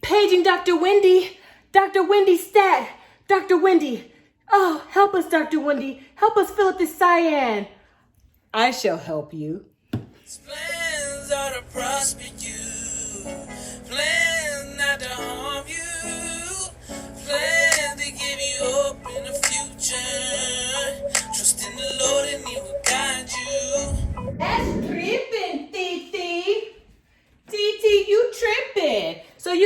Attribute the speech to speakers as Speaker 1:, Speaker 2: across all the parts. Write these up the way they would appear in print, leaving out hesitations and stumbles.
Speaker 1: Paging Dr. Wendy. Dr. Wendy stat. Dr. Wendy. Oh, help us, Dr. Wendy. Help us fill up this cyan. I shall help you.
Speaker 2: Plans are to prosper you. Plans not to harm you. Plans to give you hope in the future. Trust in the Lord and He will guide you.
Speaker 1: That's tripping, Titi. Titi, you tripping. So in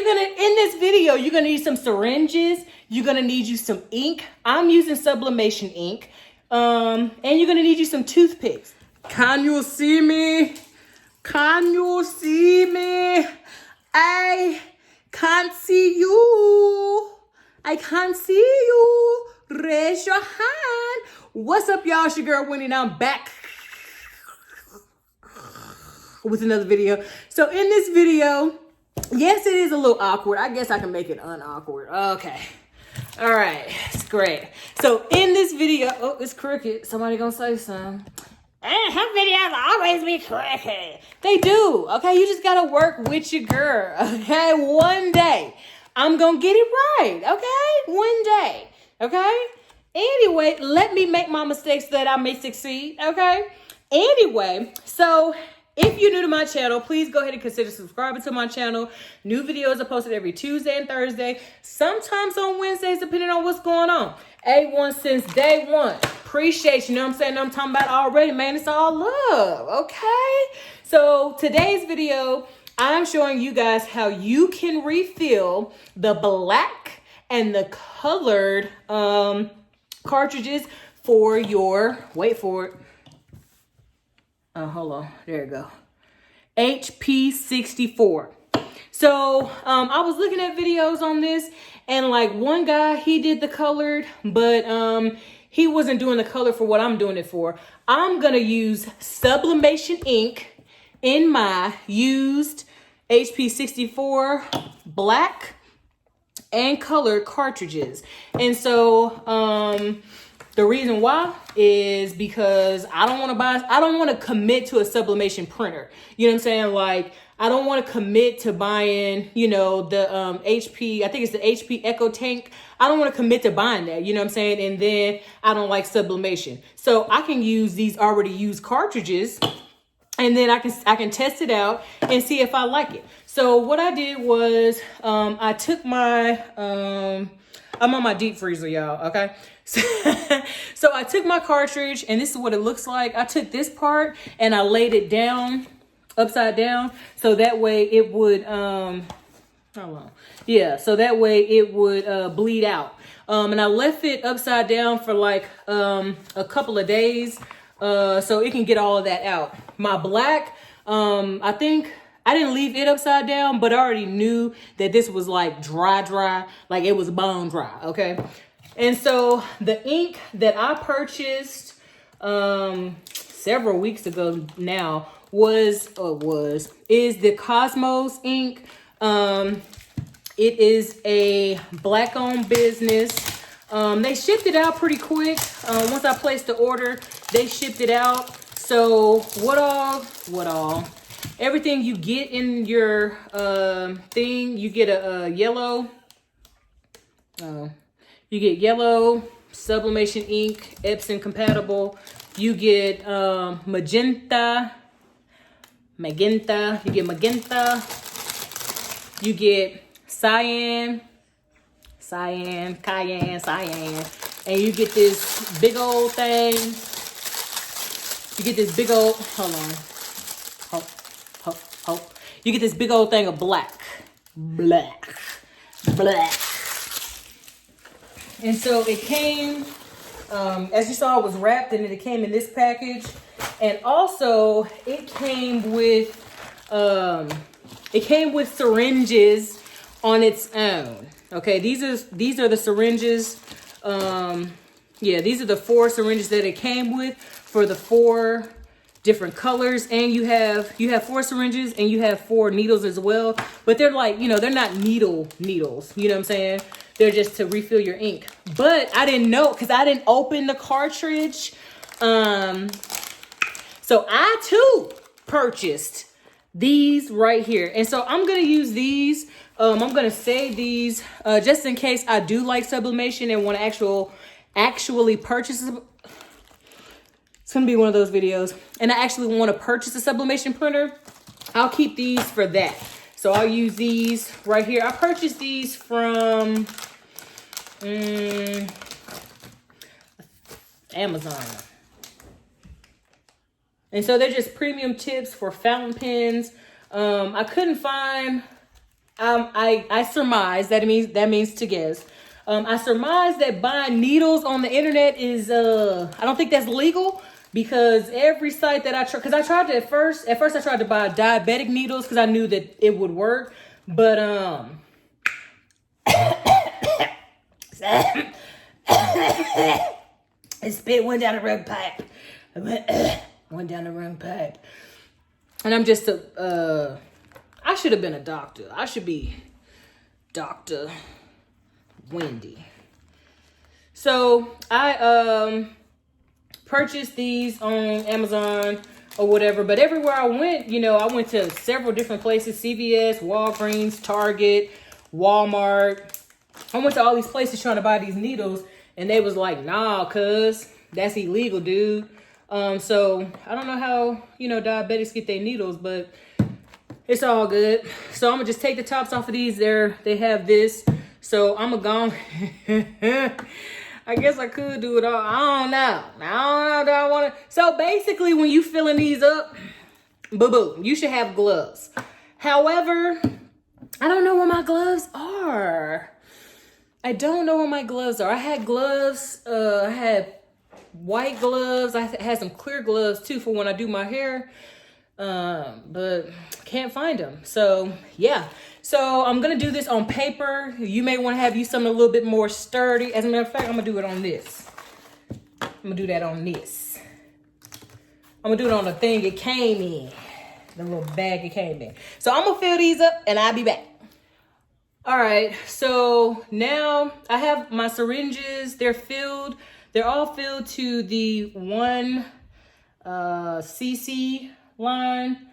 Speaker 1: this video, you're gonna need some syringes. You're gonna need you some ink. I'm using Sublimation ink. And you're gonna need you some toothpicks. Can you see me? Can you see me? I can't see you. I can't see you. Raise your hand. What's up, y'all? It's your girl Wendy, and I'm back with another video. So in this video, yes, it is a little awkward. I guess I can make it unawkward. Okay. All right. It's great. So in this video, oh, it's crooked. Somebody gonna say something. Her videos always be crooked. They do. Okay. You just gotta work with your girl. Okay. One day I'm gonna get it right. Okay. One day. Okay. Anyway, let me make my mistakes so that I may succeed. Okay. Anyway, so if you're new to my channel, please go ahead and consider subscribing to my channel. New videos are posted every Tuesday and Thursday, sometimes on Wednesdays, depending on what's going on. A1 since day one. Appreciate you. Know what I'm saying? I'm talking about already, man. It's all love. Okay. So today's video, I'm showing you guys how you can refill the black and the colored cartridges for your, wait for it. Oh, hold on. There you go. HP64. So I was looking at videos on this, and like one guy, he did the colored, but he wasn't doing the color for what I'm doing it for. I'm gonna use Sublimation ink in my used HP64 black and colored cartridges. And so the reason why is because I don't want to commit to a sublimation printer. You know what I'm saying? Like, I don't want to commit to buying, you know, the HP, I think it's the HP Echo Tank. I don't want to commit to buying that, you know what I'm saying? And then I don't like sublimation. So I can use these already used cartridges, and then I can test it out and see if I like it. So what I did was I took my, I'm on my deep freezer, y'all, okay? So I took my cartridge, and this is what it looks like. I took this part and I laid it down, upside down, so that way it would, hold on. Yeah, so that way it would bleed out. And I left it upside down for like a couple of days so it can get all of that out. My black, I think I didn't leave it upside down, but I already knew that this was like dry, like it was bone dry, okay? And so the ink that I purchased several weeks ago now is the Cosmos ink. It is a black owned business. They shipped it out pretty quick. Once I placed the order, they shipped it out. So what all? Everything you get in your thing, you get a yellow. You get yellow Sublimation ink, Epson compatible. You get magenta. You get magenta. You get cyan, and you get this big old thing. You get this big old, hold on. You get this big old thing of black. And so it came, as you saw, it was wrapped, and it came in this package. And also it came with syringes on its own. Okay, these are the syringes. Yeah, these are the 4 syringes that it came with for the 4 different colors, and you have 4 syringes, and you have 4 needles as well. But they're like, you know, they're not needles. You know what I'm saying? They're just to refill your ink. But I didn't know, because I didn't open the cartridge. So I too purchased these right here. And so I'm going to use these I'm gonna save these just in case I do like sublimation and want to actually purchase it. It's gonna be one of those videos, and I actually want to purchase a sublimation printer. I'll keep these for that. So I'll use these right here. I purchased these from Amazon. And so they're just premium tips for fountain pens. I couldn't find, I surmise that means to guess. I surmise that buying needles on the internet is, I don't think that's legal, because every site that I tried, because I tried to at first I tried to buy diabetic needles because I knew that it would work, but it spit one down the wrong pipe. I went down the wrong pipe. And I'm just I should have been a doctor. I should be Dr. Wendy. So I purchased these on Amazon or whatever, but everywhere I went, you know, I went to several different places: CVS, Walgreens, Target, Walmart. I went to all these places trying to buy these needles, and they was like, nah, cuz that's illegal, dude. So I don't know how, you know, diabetics get their needles, but it's all good. So I'm gonna just take the tops off of these. They have this. So I'm gonna go. I guess I could do it all. I don't know. Do I want to? So basically, when you filling these up, boo-boo, you should have gloves. However, I don't know where my gloves are. I don't know where my gloves are. I had gloves. I had white gloves. I had some clear gloves too for when I do my hair. But can't find them. So yeah. So I'm going to do this on paper. You may want to have something a little bit more sturdy. As a matter of fact, I'm going to do it on this. I'm going to do that on this. I'm going to do it on the thing it came in. The little bag it came in. So I'm going to fill these up and I'll be back. All right. So now I have my syringes. They're filled. They're all filled to the 1 cc line.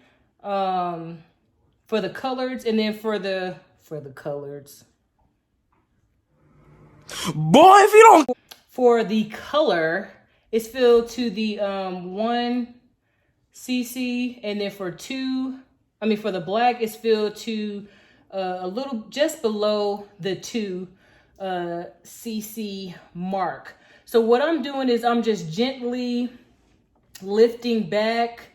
Speaker 1: For the coloreds, and then for the coloreds.
Speaker 2: Boy, if you don't.
Speaker 1: For the color, it's filled to the 1 cc, and then for the black, it's filled to a little just below the 2 cc mark. So what I'm doing is I'm just gently lifting back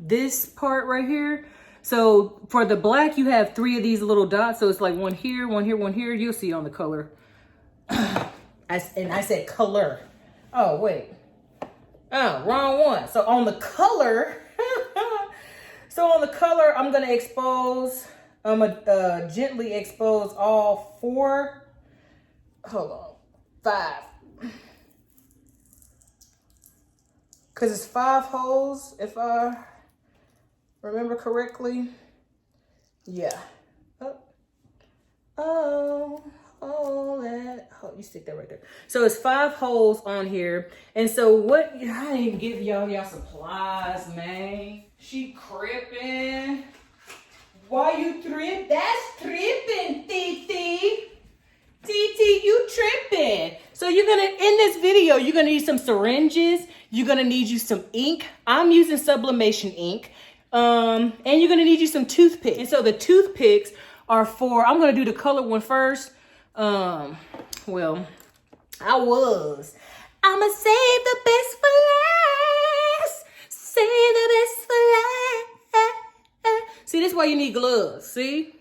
Speaker 1: this part right here. So for the black, you have 3 of these little dots. So it's like one here, one here, one here. You'll see on the color. I said color. Oh, wait. Oh, wrong one. So on the color, I'm going to gently expose all 4. Hold on. 5. Because it's 5 holes, if I remember correctly. Yeah. Oh, you stick that right there. So it's 5 holes on here. And so what, I didn't give y'all supplies, man. She crippin'. Why you trip? That's tripping, TT. TT, you tripping. So in this video, you're gonna need some syringes. You're gonna need you some ink. I'm using Sublimation ink. And you're gonna need you some toothpicks. And so the toothpicks are for, I'm gonna do the colored one first. I'ma save the best for last. Save the best for last. See, this is why you need gloves, see?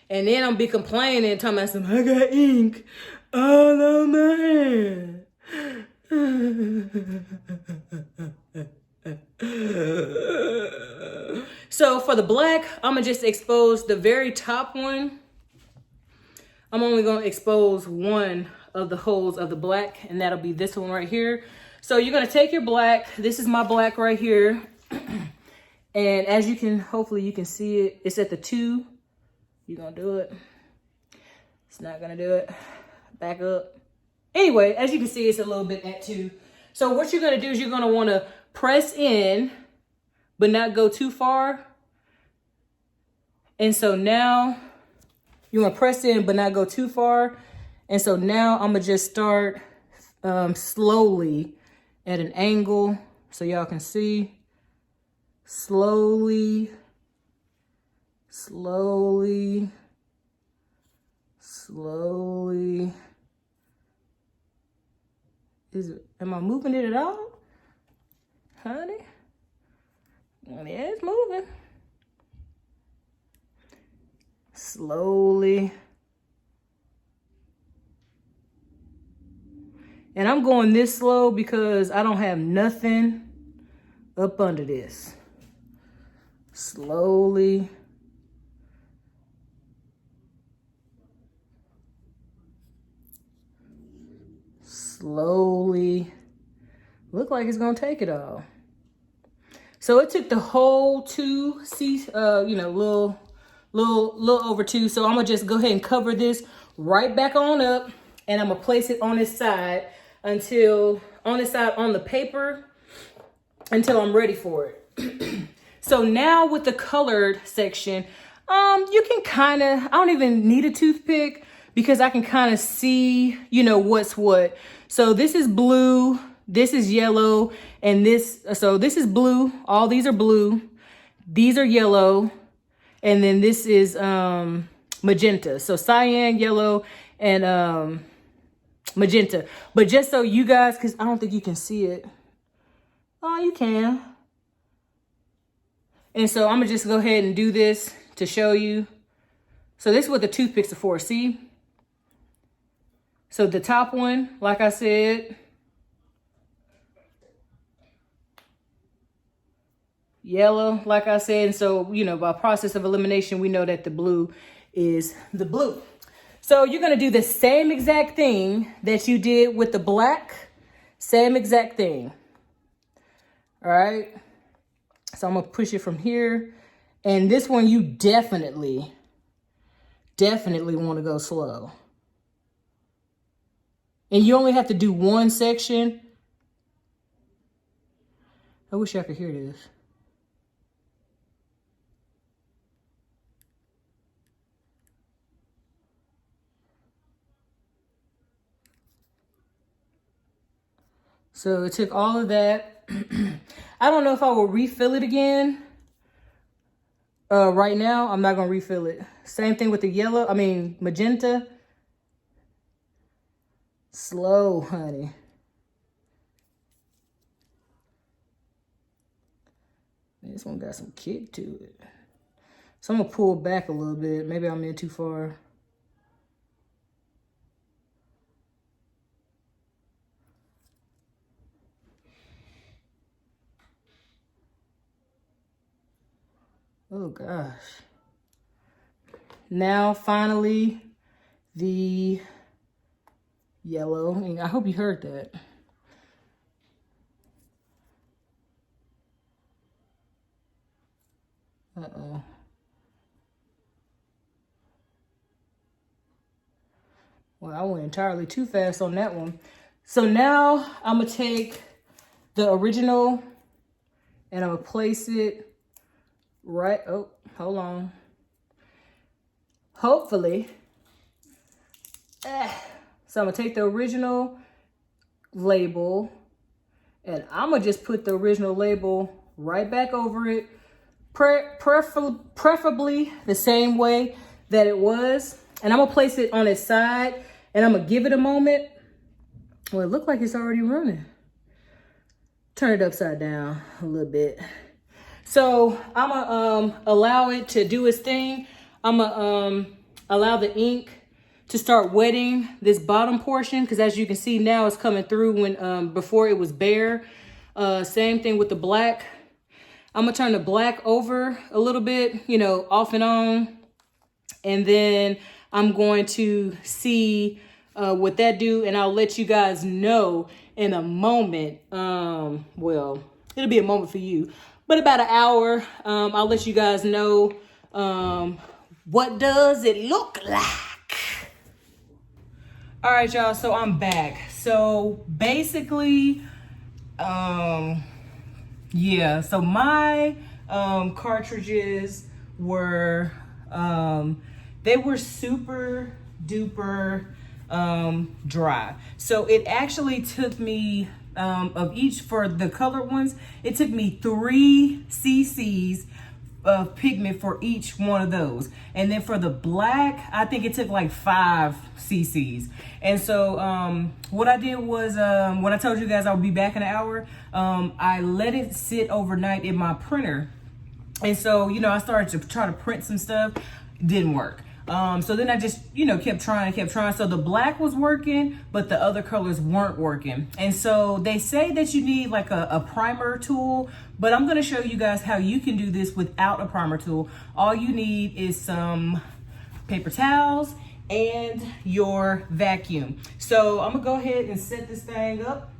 Speaker 1: And then I'm be complaining and talking about some, I got ink all on my hand. So for the black, I'm gonna just expose the very top one. I'm only gonna expose 1 of the holes of the black, and that'll be this one right here. So you're gonna take your black. This is my black right here. And as you can, hopefully you can see it. It's at the 2. You're gonna do it. It's not gonna do it. Back up. Anyway, as you can see, it's a little bit at 2. So what you're gonna do is you're gonna wanna press in, but not go too far. And so now you want to press in, but not go too far. And so now I'm gonna just start slowly at an angle so y'all can see. Slowly, slowly, slowly. Am I moving it at all? Honey? Yeah, it's moving. Slowly. And I'm going this slow because I don't have nothing up under this. Slowly. Slowly. Look like it's gonna take it all. So it took the whole little over 2. So I'm gonna just go ahead and cover this right back on up, and I'm gonna place it on this side on the paper until I'm ready for it. So now with the colored section, you can kind of, I don't even need a toothpick because I can kind of see, what's what. So this is blue, this is yellow, and this is blue. All these are blue. These are yellow. And then this is magenta. So cyan, yellow, and magenta. But just so you guys, because I don't think you can see it. Oh, you can. And so I'm going to just go ahead and do this to show you. So this is what the toothpicks are for, see? So the top one, like I said, yellow, like I said. And so, by process of elimination, we know that the blue is the blue. So you're going to do the same exact thing that you did with the black. Same exact thing. All right. So I'm going to push it from here. And this one, you definitely want to go slow. And you only have to do one section. I wish I could hear this. So it took all of that. I don't know if I will refill it again. Right now, I'm not going to refill it. Same thing with the magenta. Slow, honey. This one got some kick to it. So I'm going to pull back a little bit. Maybe I'm in too far. Oh gosh. Now finally the yellow. And I hope you heard that. Uh-oh. Well, I went entirely too fast on that one. So now I'm going to take the original and I'm going to place it right. Oh, hold on. Hopefully. So I'm going to take the original label and I'm going to just put the original label right back over it. Preferably the same way that it was. And I'm going to place it on its side and I'm going to give it a moment. Well, it looks like it's already running. Turn it upside down a little bit. So I'm going to allow it to do its thing. I'm going to allow the ink to start wetting this bottom portion. Because as you can see now, it's coming through when before it was bare. Same thing with the black. I'm going to turn the black over a little bit, off and on. And then I'm going to see what that do. And I'll let you guys know in a moment. Well, it'll be a moment for you. But about an hour, I'll let you guys know what does it look like. All right, y'all. So I'm back. So basically, yeah, so my cartridges were They were super duper dry. So it actually took me, of each, for the colored ones, it took me 3 cc's of pigment for each one of those. And then for the black, I think it took like 5 cc's. And so what I did was, when I told you guys I would be back in an hour, I let it sit overnight in my printer. And so, you know, I started to try to print some stuff. Didn't work. So then I just, you know, kept trying. So the black was working, but the other colors weren't working. And so they say that you need like a primer tool, but I'm going to show you guys how you can do this without a primer tool. All you need is some paper towels and your vacuum. So I'm going to go ahead and set this thing up.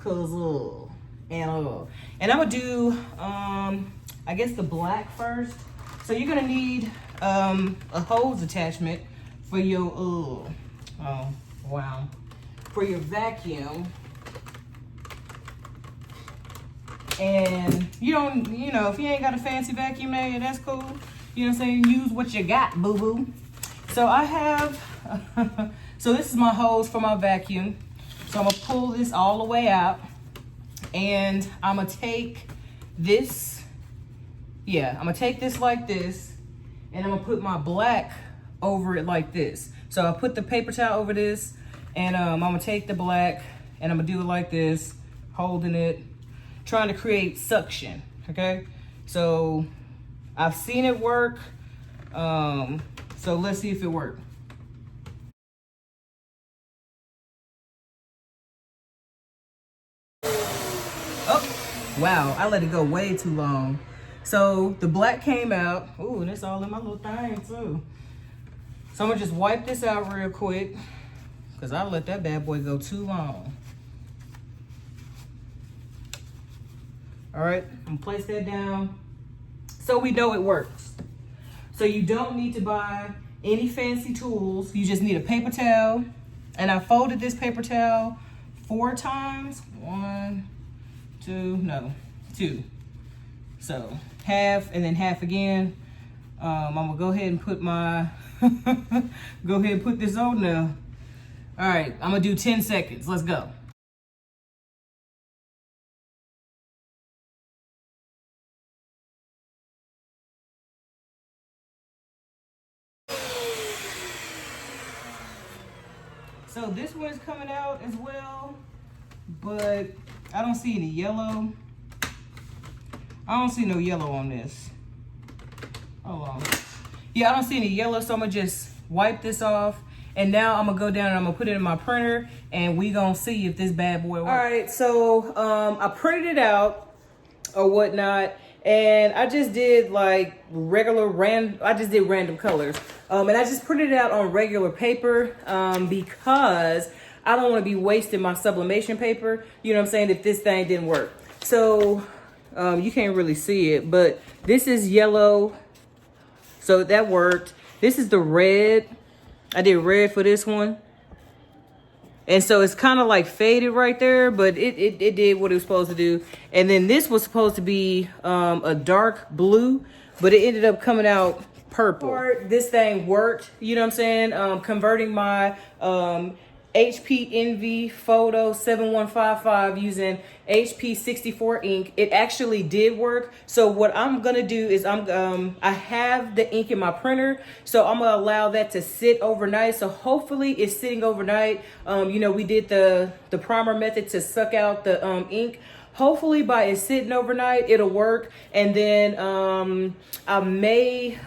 Speaker 1: And I'm going to do, I guess, the black first. So you're going to need a hose attachment for your for your vacuum. And you know, if you ain't got a fancy vacuum there, that's cool. You know what I'm saying? Use what you got, boo-boo. So I have so this is my hose for my vacuum. So I'm gonna pull this all the way out, and I'm gonna take this, I'm gonna take this like this, and I'm gonna put my black over it like this. So I put the paper towel over this, and I'm gonna take the black, and I'm gonna do it like this, holding it, trying to create suction, okay? So I've seen it work, so let's see if it worked. Oh, wow, I let it go way too long. So the black came out. Ooh, and it's all in my little thing too. So I'm gonna just wipe this out real quick, because I let that bad boy go too long. All right, I'm gonna place that down so we know it works. So you don't need to buy any fancy tools. You just need a paper towel. And I folded this paper towel 4 times. 1, 2. So half and then half again. I'm gonna go ahead and put my, put this on now. All right, I'm gonna do 10 seconds. Let's go. So this one is coming out as well, but I don't see any yellow. I don't see no yellow on this. Hold on. Yeah, I don't see any yellow, so I'm gonna just wipe this off. And now I'm gonna go down and I'm gonna put it in my printer, and we gonna see if this bad boy works. All right, so I printed it out or whatnot, and I just did like random colors. And I just printed it out on regular paper because I don't want to be wasting my sublimation paper, you know what I'm saying, if this thing didn't work. So you can't really see it, but this is yellow, so that worked. This is the red. I did red for this one. And so it's kind of like faded right there, but it did what it was supposed to do. And then this was supposed to be a dark blue, but it ended up coming out purple. This thing worked, you know what I'm saying? Converting my HP Envy Photo 7155 using HP64 ink. It actually did work. So what I'm gonna do is I have the ink in my printer, so I'm gonna allow that to sit overnight. So hopefully it's sitting overnight. You know, we did the primer method to suck out the ink. Hopefully by it sitting overnight, it'll work. And then I may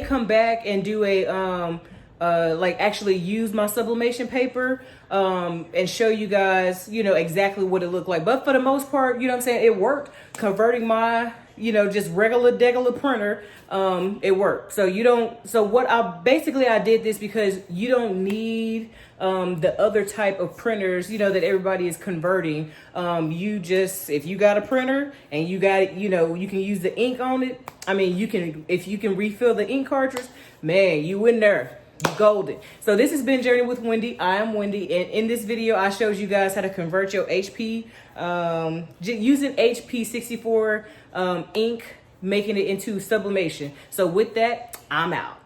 Speaker 1: come back and do a like actually use my sublimation paper and show you guys, you know, exactly what it looked like. But for the most part, you know what I'm saying, it worked. Converting my, you know, just regular printer, it worked. So I did this because you don't need the other type of printers, you know, that everybody is converting. If you got a printer and you got it, you know, you can use the ink on it. I mean, if you can refill the ink cartridge, man, you in there. Golden. So this has been Journey with Wendy. I am Wendy, and in this video I showed you guys how to convert your HP using HP64 ink making it into sublimation. So with that, I'm out.